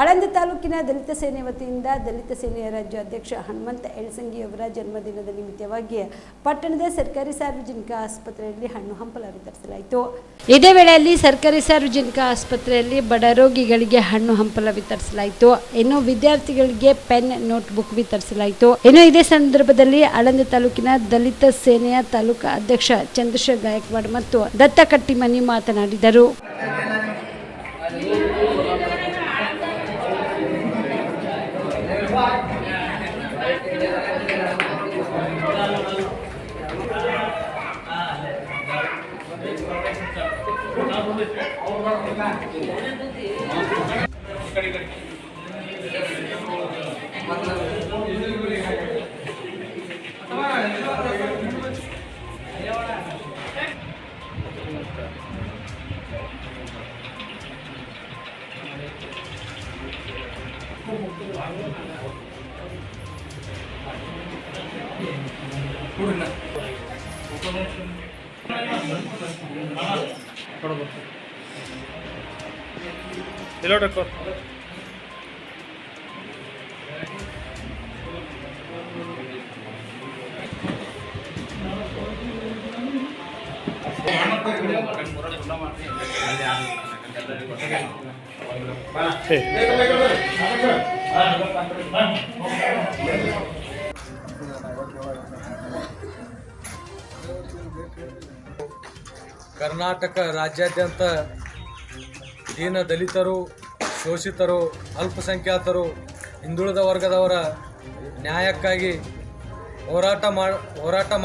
ಆಳಂದ ತಾಲೂಕಿನ ದಲಿತ ಸೇನೆ ವತಿಯಿಂದ ದಲಿತ ಸೇನೆಯ ರಾಜ್ಯ ಅಧ್ಯಕ್ಷ ಹನುಮಂತ ಎಳಸಂಗಿಯವರ ಜನ್ಮದಿನದ ನಿಮಿತ್ತವಾಗಿ ಪಟ್ಟಣದ ಸರ್ಕಾರಿ ಸಾರ್ವಜನಿಕ ಆಸ್ಪತ್ರೆಯಲ್ಲಿ ಹಣ್ಣು ಹಂಪಲ ವಿತರಿಸಲಾಯಿತು. ಇದೇ ವೇಳೆಯಲ್ಲಿ ಸರ್ಕಾರಿ ಸಾರ್ವಜನಿಕ ಆಸ್ಪತ್ರೆಯಲ್ಲಿ ಬಡ ರೋಗಿಗಳಿಗೆ ಹಣ್ಣು ಹಂಪಲ ವಿತರಿಸಲಾಯಿತು. ಇನ್ನು ವಿದ್ಯಾರ್ಥಿಗಳಿಗೆ ಪೆನ್, ನೋಟ್ಬುಕ್ ವಿತರಿಸಲಾಯಿತು. ಇನ್ನು ಇದೇ ಸಂದರ್ಭದಲ್ಲಿ ಆಳಂದ ತಾಲೂಕಿನ ದಲಿತ ಸೇನೆಯ ತಾಲೂಕಾ ಅಧ್ಯಕ್ಷ ಚಂದ್ರಶೇಖರ್ ಗಾಯಕ್ವಾಡ್ ಮತ್ತು ದತ್ತ ಕಟ್ಟಿಮನಿ ಮಾತನಾಡಿದರು. ಕರ್ನಾಟಕ ರಾಜ್ಯಾದ್ಯಂತ ದೀನ ದಲಿತರು, ಶೋಷಿತರು, ಅಲ್ಪಸಂಖ್ಯಾತರು, ಹಿಂದುಳಿದ ವರ್ಗದವರ ನ್ಯಾಯಕ್ಕಾಗಿ ಹೋರಾಟ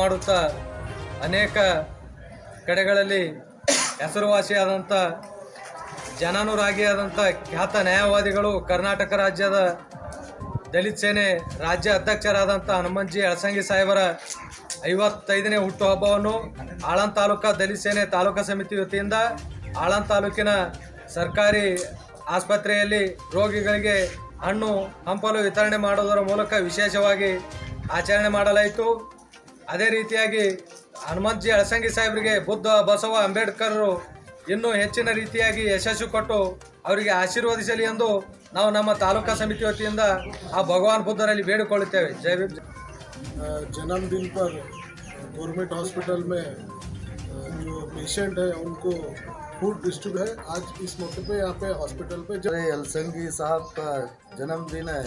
ಮಾಡುತ್ತಾ ಅನೇಕ ಕಡೆಗಳಲ್ಲಿ ಹೆಸರುವಾಸಿಯಾದಂಥ ಜನಾನುರಾಗಿಯಾದಂಥ ಖ್ಯಾತ ನ್ಯಾಯವಾದಿಗಳು ಕರ್ನಾಟಕ ರಾಜ್ಯದ ದಲಿತ ಸೇನೆ ರಾಜ್ಯ ಅಧ್ಯಕ್ಷರಾದಂಥ ಹನುಮಂತಜಿ ಎಳಸಂಗಿ ಸಾಹೇಬರ 55ನೇ ಹುಟ್ಟುಹಬ್ಬವನ್ನು ಆಳಂದ ತಾಲೂಕಾ ದಲಿತ ಸೇನೆ ತಾಲೂಕಾ ಸಮಿತಿ ವತಿಯಿಂದ ಆಳಂದ ತಾಲೂಕಿನ ಸರ್ಕಾರಿ ಆಸ್ಪತ್ರೆಯಲ್ಲಿ ರೋಗಿಗಳಿಗೆ ಹಣ್ಣು ಹಂಪಲು ವಿತರಣೆ ಮಾಡುವುದರ ಮೂಲಕ ವಿಶೇಷವಾಗಿ ಆಚರಣೆ ಮಾಡಲಾಯಿತು. ಅದೇ ರೀತಿಯಾಗಿ ಹನುಮಂತಜಿ ಎಳಸಂಗಿ ಸಾಹೇಬರಿಗೆ ಬುದ್ಧ, ಬಸವ, ಅಂಬೇಡ್ಕರರು ಇನ್ನೂ ಹೆಚ್ಚಿನ ರೀತಿಯಾಗಿ ಯಶಸ್ಸು ಕೊಟ್ಟು ಅವರಿಗೆ ಆಶೀರ್ವದಿಸಲಿ ಎಂದು ನಾವು ನಮ್ಮ ತಾಲೂಕಾ ಸಮಿತಿ ವತಿಯಿಂದ ಆ ಭಗವಾನ್ ಬುದ್ಧರಲ್ಲಿ ಬೇಡಿಕೊಳ್ಳುತ್ತೇವೆ. ಜೈ ಭೀಮ್. जन्मदिन पर गवर्नमेंट हॉस्पिटल में जो पेशेंट है उनको फूड डिस्ट्रीब्यूट है. आज इस मौके पे यहाँ पे हॉस्पिटल पे एलसंगी साहब का जन्मदिन है.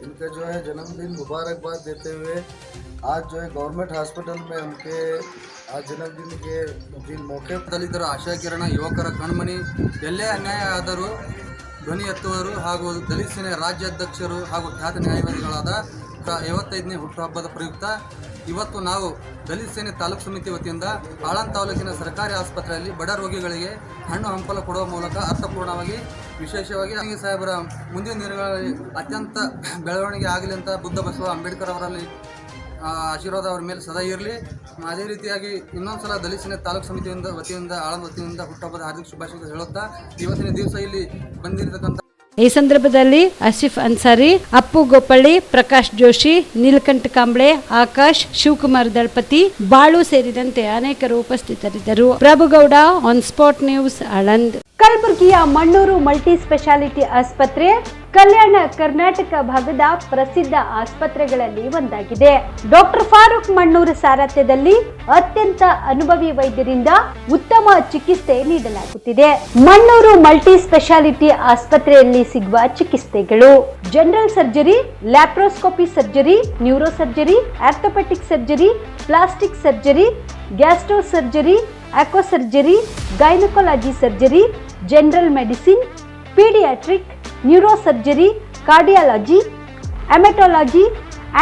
इनका जो है जन्मदिन मुबारकबाद देते हुए आज जो है गवर्नमेंट हॉस्पिटल में उनके आज जन्मदिन के दिन मौके ದಲಿತರ ಆಶಾಕಿರಣ ಯುವಕರ ಕಣ್ಮಣಿ ಎಲ್ಲೇ ಅನ್ಯಾಯ ಆದರೂ ಧ್ವನಿ ಎತ್ತುವರು ಹಾಗೂ ದಲಿತ ಸೇನೆ ರಾಜ್ಯಾಧ್ಯಕ್ಷರು ಹಾಗೂ ಖ್ಯಾತ ನ್ಯಾಯವಾದಿಗಳಾದ 55ನೇ ಹುಟ್ಟುಹಬ್ಬದ ಪ್ರಯುಕ್ತ ಇವತ್ತು ನಾವು ದಲಿತ ಸೇನೆ ತಾಲೂಕು ಸಮಿತಿ ವತಿಯಿಂದ ಆಳಂದ ತಾಲೂಕಿನ ಸರ್ಕಾರಿ ಆಸ್ಪತ್ರೆಯಲ್ಲಿ ಬಡ ರೋಗಿಗಳಿಗೆ ಹಣ್ಣು ಹಂಪಲ ಕೊಡುವ ಮೂಲಕ ಅರ್ಥಪೂರ್ಣವಾಗಿ ವಿಶೇಷವಾಗಿ ಸಾಹೇಬರ ಮುಂದಿನ ದಿನಗಳಲ್ಲಿ ಅತ್ಯಂತ ಬೆಳವಣಿಗೆ ಆಗಲಿ ಅಂತ ಬುದ್ಧ, ಬಸವ, ಅಂಬೇಡ್ಕರ್ ಅವರಲ್ಲಿ ಆಶೀರ್ವಾದ ಅವರ ಮೇಲೆ ಸದಾ ಇರಲಿ. ಅದೇ ರೀತಿಯಾಗಿ ಇನ್ನೊಂದು ಸಲ ದಲಿತ ಸೇನೆ ತಾಲೂಕು ಸಮಿತಿ ವತಿಯಿಂದ ಆಳಂದ ವತಿಯಿಂದ ಹುಟ್ಟುಹಬ್ಬದ ಹಾರ್ದಿಕ ಶುಭಾಶಯಗಳು ಹೇಳುತ್ತಾ ಇವತ್ತಿನ ದಿವಸ ಇಲ್ಲಿ ಬಂದಿರತಕ್ಕಂಥ ಈ ಸಂದರ್ಭದಲ್ಲಿ ಆಸಿಫ್ ಅನ್ಸಾರಿ, ಅಪ್ಪು ಗೋಪಳ್ಳಿ, ಪ್ರಕಾಶ್ ಜೋಶಿ, ನೀಲಕಂಠ ಕಾಂಬ್ಳೆ, ಆಕಾಶ್, ಶಿವಕುಮಾರ್ ದಳಪತಿ, ಬಾಳು ಸೇರಿದಂತೆ ಅನೇಕರು ಉಪಸ್ಥಿತರಿದ್ದರು. Prabhugouda, on spot news, Aland. ಕಲಬುರಗಿಯ ಮಣ್ಣೂರು ಮಲ್ಟಿ ಸ್ಪೆಷಾಲಿಟಿ ಆಸ್ಪತ್ರೆ ಕಲ್ಯಾಣ ಕರ್ನಾಟಕ ಭಾಗದ ಪ್ರಸಿದ್ಧ ಆಸ್ಪತ್ರೆಗಳಲ್ಲಿ ಒಂದಾಗಿದೆ. ಡಾಕ್ಟರ್ ಫಾರೂಕ್ ಮಣ್ಣೂರು ಸಾರಥ್ಯದಲ್ಲಿ ಅತ್ಯಂತ ಅನುಭವಿ ವೈದ್ಯರಿಂದ ಉತ್ತಮ ಚಿಕಿತ್ಸೆ ನೀಡಲಾಗುತ್ತಿದೆ. ಮಣ್ಣೂರು ಮಲ್ಟಿ ಸ್ಪೆಷಾಲಿಟಿ ಆಸ್ಪತ್ರೆಯಲ್ಲಿ ಸಿಗುವ ಚಿಕಿತ್ಸೆಗಳು: general surgery, laparoscopy surgery, neuro surgery, orthopaedic surgery, plastic surgery, gastro surgery, aqua surgery, gynaecology surgery, general medicine, paediatric, neuro surgery, cardiology, haematology,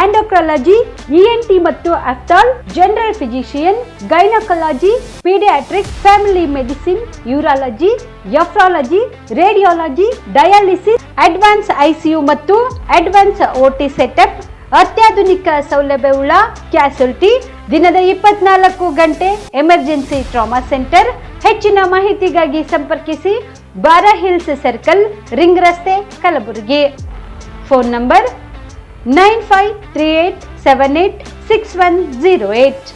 endocrinology, ENT ಮತ್ತು ophthal, general physician, gynaecology, paediatric, family medicine, urology, nephrology, radiology, dialysis, advance ICU ಮತ್ತು advance OT setup, ಅತ್ಯಾಧುನಿಕ ಸೌಲಭ್ಯವುಳ್ಳ ಕ್ಯಾಸುಲಿಟಿ, ದಿನದ 24 ಗಂಟೆ emergency trauma centre. ಹೆಚ್ಚಿನ ಮಾಹಿತಿಗಾಗಿ ಸಂಪರ್ಕಿಸಿ ಬಾರಾ hills circle, ring ರಸ್ತೆ, ಕಲಬುರಗಿ. Phone number 9538786108.